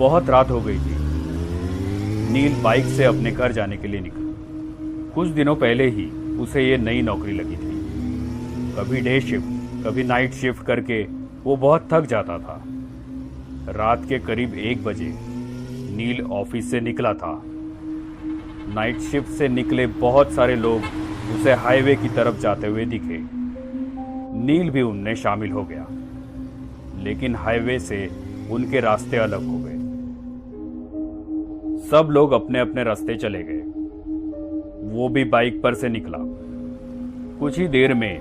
बहुत रात हो गई थी। नील बाइक से अपने घर जाने के लिए निकला। कुछ दिनों पहले ही उसे ये नई नौकरी लगी थी। कभी डे शिफ्ट कभी नाइट शिफ्ट करके वो बहुत थक जाता था। रात के करीब 1 बजे नील ऑफिस से निकला था। नाइट शिफ्ट से निकले बहुत सारे लोग उसे हाईवे की तरफ जाते हुए दिखे। नील भी उनमें शामिल हो गया, लेकिन हाईवे से उनके रास्ते अलग हो गए। सब लोग अपने अपने रास्ते चले गए। वो भी बाइक पर से निकला। कुछ ही देर में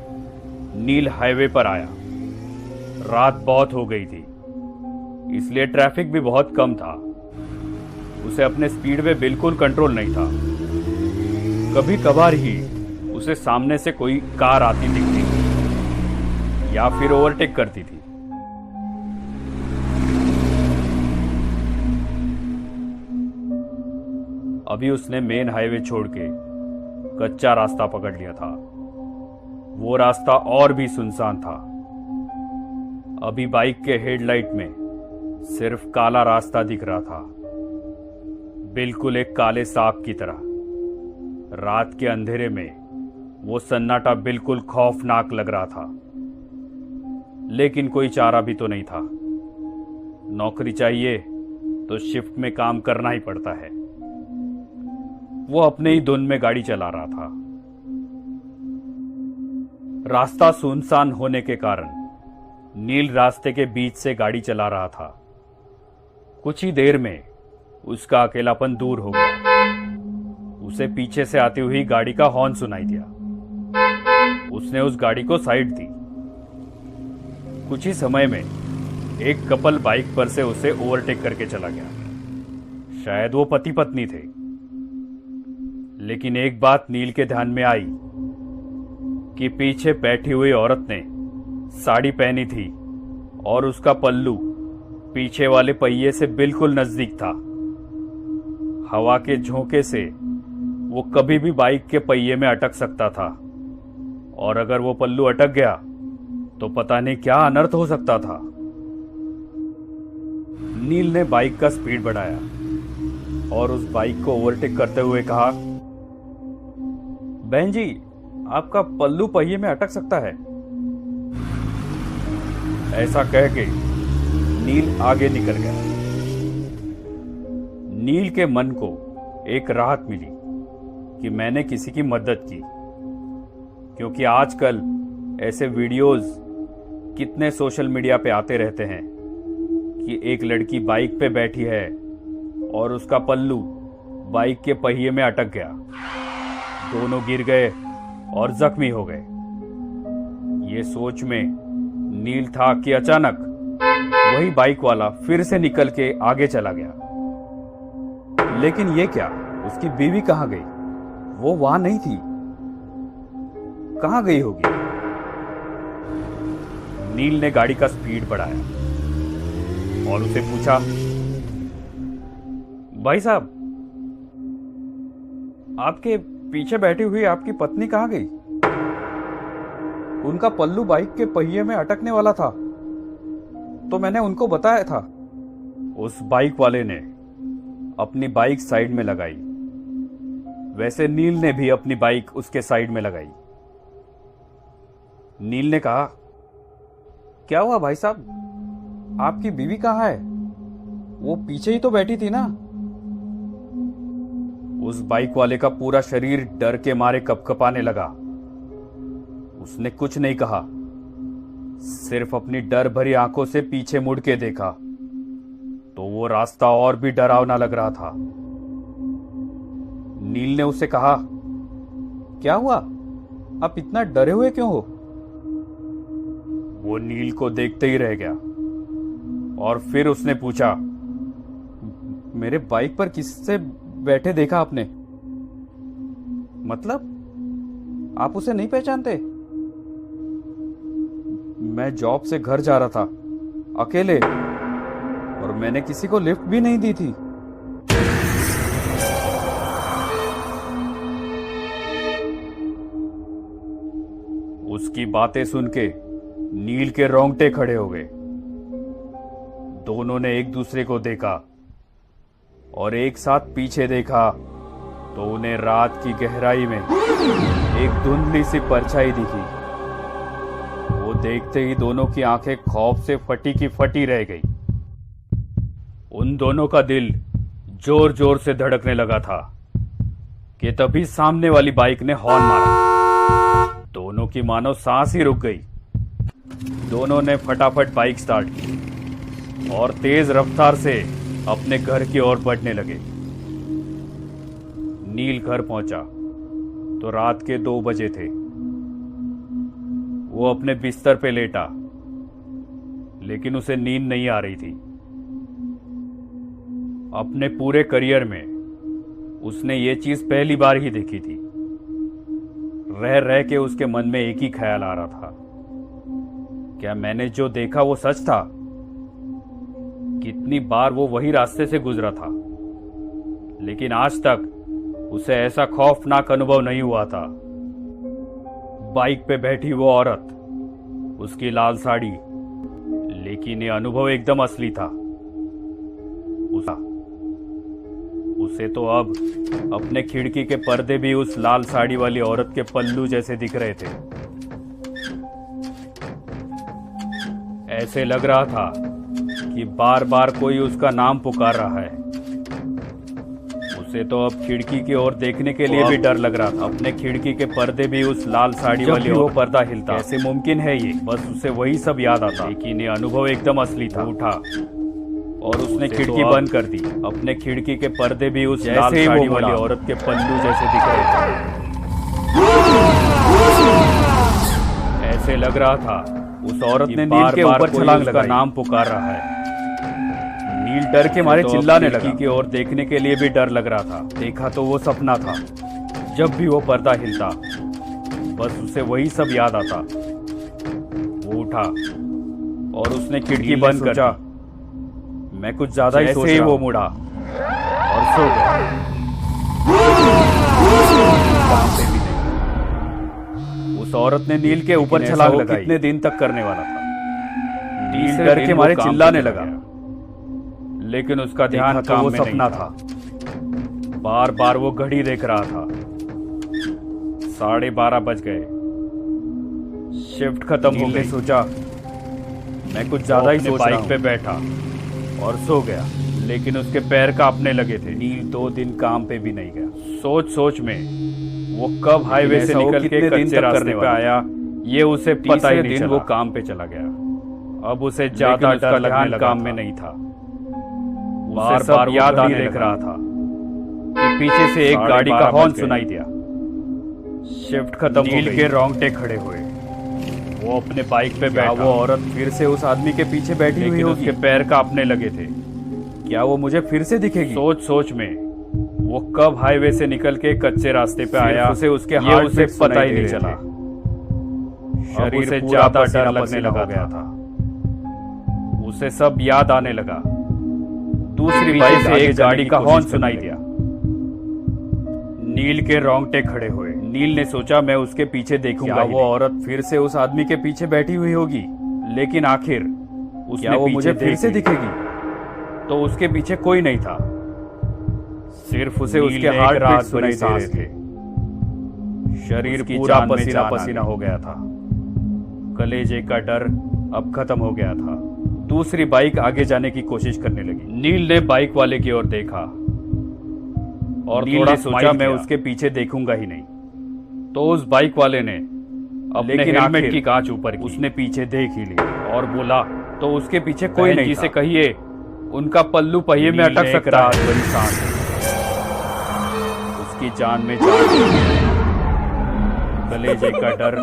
नील हाईवे पर आया। रात बहुत हो गई थी, इसलिए ट्रैफिक भी बहुत कम था। उसे अपने स्पीड में बिल्कुल कंट्रोल नहीं था। कभी कभार ही उसे सामने से कोई कार आती दिखती थी या फिर ओवरटेक करती थी। अभी उसने मेन हाईवे छोड़ के कच्चा रास्ता पकड़ लिया था। वो रास्ता और भी सुनसान था। अभी बाइक के हेडलाइट में सिर्फ काला रास्ता दिख रहा था, बिल्कुल एक काले सांप की तरह। रात के अंधेरे में वो सन्नाटा बिल्कुल खौफनाक लग रहा था, लेकिन कोई चारा भी तो नहीं था। नौकरी चाहिए तो शिफ्ट में काम करना ही पड़ता है। वो अपने ही धुन में गाड़ी चला रहा था। रास्ता सुनसान होने के कारण नील रास्ते के बीच से गाड़ी चला रहा था। कुछ ही देर में उसका अकेलापन दूर हो गया। उसे पीछे से आती हुई गाड़ी का हॉर्न सुनाई दिया। उसने उस गाड़ी को साइड दी। कुछ ही समय में एक कपल बाइक पर से उसे ओवरटेक करके चला गया। शायद वो पति पत्नी थे। लेकिन एक बात नील के ध्यान में आई कि पीछे बैठी हुई औरत ने साड़ी पहनी थी और उसका पल्लू पीछे वाले पहिए से बिल्कुल नजदीक था। हवा के झोंके से वो कभी भी बाइक के पहिए में अटक सकता था, और अगर वो पल्लू अटक गया तो पता नहीं क्या अनर्थ हो सकता था। नील ने बाइक का स्पीड बढ़ाया और उस बाइक को ओवरटेक करते हुए कहा, बहन जी, आपका पल्लू पहिए में अटक सकता है। ऐसा कह के नील आगे निकल गया। नील के मन को एक राहत मिली कि मैंने किसी की मदद की, क्योंकि आजकल ऐसे वीडियोस कितने सोशल मीडिया पे आते रहते हैं कि एक लड़की बाइक पे बैठी है और उसका पल्लू बाइक के पहिए में अटक गया। दोनों गिर गए और जख्मी हो गए। ये सोच में नील था कि अचानक वही बाइक वाला फिर से निकल के आगे चला गया। लेकिन ये क्या, उसकी बीवी कहां गई? वो वहां नहीं थी। कहां गई होगी? नील ने गाड़ी का स्पीड बढ़ाया और उसे पूछा, भाई साहब, आपके पीछे बैठी हुई आपकी पत्नी कहां गई? उनका पल्लू बाइक के पहिए में अटकने वाला था, तो मैंने उनको बताया था। उस बाइक वाले ने अपनी बाइक साइड में लगाई। वैसे नील ने भी अपनी बाइक उसके साइड में लगाई। नील ने कहा, क्या हुआ भाई साहब, आपकी बीवी कहां है? वो पीछे ही तो बैठी थी ना। उस बाइक वाले का पूरा शरीर डर के मारे कपकपाने लगा। उसने कुछ नहीं कहा, सिर्फ अपनी डर भरी आंखों से पीछे मुड़ के देखा तो वो रास्ता और भी डरावना लग रहा था। नील ने उसे कहा, क्या हुआ, आप इतना डरे हुए क्यों हो? वो नील को देखते ही रह गया और फिर उसने पूछा, मेरे बाइक पर किससे बैठे देखा आपने? मतलब आप उसे नहीं पहचानते? मैं जॉब से घर जा रहा था अकेले, और मैंने किसी को लिफ्ट भी नहीं दी थी। उसकी बातें सुन के नील के रोंगटे खड़े हो गए। दोनों ने एक दूसरे को देखा और एक साथ पीछे देखा तो उन्हें रात की गहराई में एक धुंधली सी परछाई दिखी। वो देखते ही दोनों की आंखें खौफ से फटी की फटी रह गई। उन दोनों का दिल जोर जोर से धड़कने लगा था कि तभी सामने वाली बाइक ने हॉर्न मारा। दोनों की मानो सांस ही रुक गई। दोनों ने फटाफट बाइक स्टार्ट की और तेज रफ्तार से अपने घर की ओर बढ़ने लगे। नील घर पहुंचा तो रात के 2 बजे थे। वो अपने बिस्तर पे लेटा, लेकिन उसे नींद नहीं आ रही थी। अपने पूरे करियर में उसने ये चीज पहली बार ही देखी थी। रह रह के उसके मन में एक ही ख्याल आ रहा था, क्या मैंने जो देखा वो सच था? कितनी बार वो वही रास्ते से गुजरा था, लेकिन आज तक उसे ऐसा खौफनाक अनुभव नहीं हुआ था। बाइक पे बैठी वो औरत, उसकी लाल साड़ी, लेकिन ये अनुभव एकदम असली था। उसे तो अब अपने खिड़की के पर्दे भी उस लाल साड़ी वाली औरत के पल्लू जैसे दिख रहे थे। ऐसे लग रहा था कि बार बार कोई उसका नाम पुकार रहा है। उसे तो अब खिड़की की ओर देखने के लिए भी डर लग रहा था। अपने खिड़की के पर्दे भी उस लाल साड़ी वाली वो पर्दा हिलता, कैसे मुमकिन है ये? बस उसे वही सब याद आता, लेकिन ये अनुभव एकदम असली था। उठा और उसने खिड़की बंद कर दी। अपने खिड़की के पर्दे भी उस लाल साड़ी वाली औरत के पल्लू जैसे दिख रहे थे। ऐसे लग रहा था उस औरत ने नील के ऊपर छलांग लगाई, नाम पुकार रहा है। नील डर के मारे चिल्लाने लगा। खिड़की की ओर देखने के लिए भी डर लग रहा था। देखा तो वो सपना था। जब भी वो पर्दा हिलता, बस उसे वही सब याद आता। वो उठा और उसने खिड़की बंद कर दी। मैं कुछ ज्यादा ही सोच रहा। वो मुड़ा और सो गया। काम पे भी नहीं। उस औरत ने नील के ऊपर छलांग लगाई। कितने दिन तक करने वाला था? नील डर के मारे चिल्लाने लगा, लेकिन उसका ध्यान था वो सपना था। बार बार वो घड़ी देख रहा था। 12:30 बज गए। शिफ्ट खत्म हो गई। सोचा मैं कुछ ज्यादा ही सोच रहा हूं। बाइक पे बैठा और सो गया, लेकिन उसके पैर कांपने लगे थे। नील 2 दिन काम पे भी नहीं गया। सोच सोच में वो कब हाईवे से निकल के कच्चे रास्ते पे आया, ये उसे पता ही नहीं चला। वो काम पे चला गया। अब उसे ज्यादा डर लगने लगा। काम में नहीं था। बार बार याद आने देख रहा था कि पीछे से एक गाड़ी का हॉर्न सुनाई दिया। शिफ्ट खत्म हो गई। नील के रोंगटे खड़े हुए। वो अपने बाइक पे बैठा। वो औरत फिर से उस आदमी के पीछे बैठी हुई होगी। उसके पैर कांपने लगे थे। क्या वो मुझे फिर से दिखेगी? सोच सोच में वो कब हाईवे से निकल के कच्चे रास्ते पे आया, उसे उसके हाथ से पता ही नहीं चला। शरीर से ज्यादा डर लगने लगा गया था। उसे सब याद आने लगा। दूसरी बाइक से एक गाड़ी का हॉर्न सुनाई दिया। नील के रोंगटे खड़े हुए। नील ने सोचा मैं उसके पीछे देखूंगा। वो औरत फिर से उस आदमी के पीछे बैठी हुई होगी, लेकिन आखिर उसने वो मुझे फिर से दिखेगी? तो उसके पीछे कोई नहीं था, सिर्फ उसे उसके हार्ट रात सुनाई दे रहे थे। शरीर पूरा पसीना पसीना हो गया था। कलेजे का डर अब खत्म हो गया था। दूसरी बाइक आगे जाने की कोशिश करने लगी। नील ने बाइक वाले की ओर देखा और थोड़ा सोचा मैं उसके पीछे देखूंगा ही नहीं। तो उस बाइक वाले ने अपने हेलमेट की कांच ऊपर की। उसने पीछे देख ही ली और बोला तो उसके पीछे कोई नहीं। जिसे कहिए उनका पल्लू पहिए में अटक सकता है। बड़ी सांस उसकी जान में जान। कलेजे का डर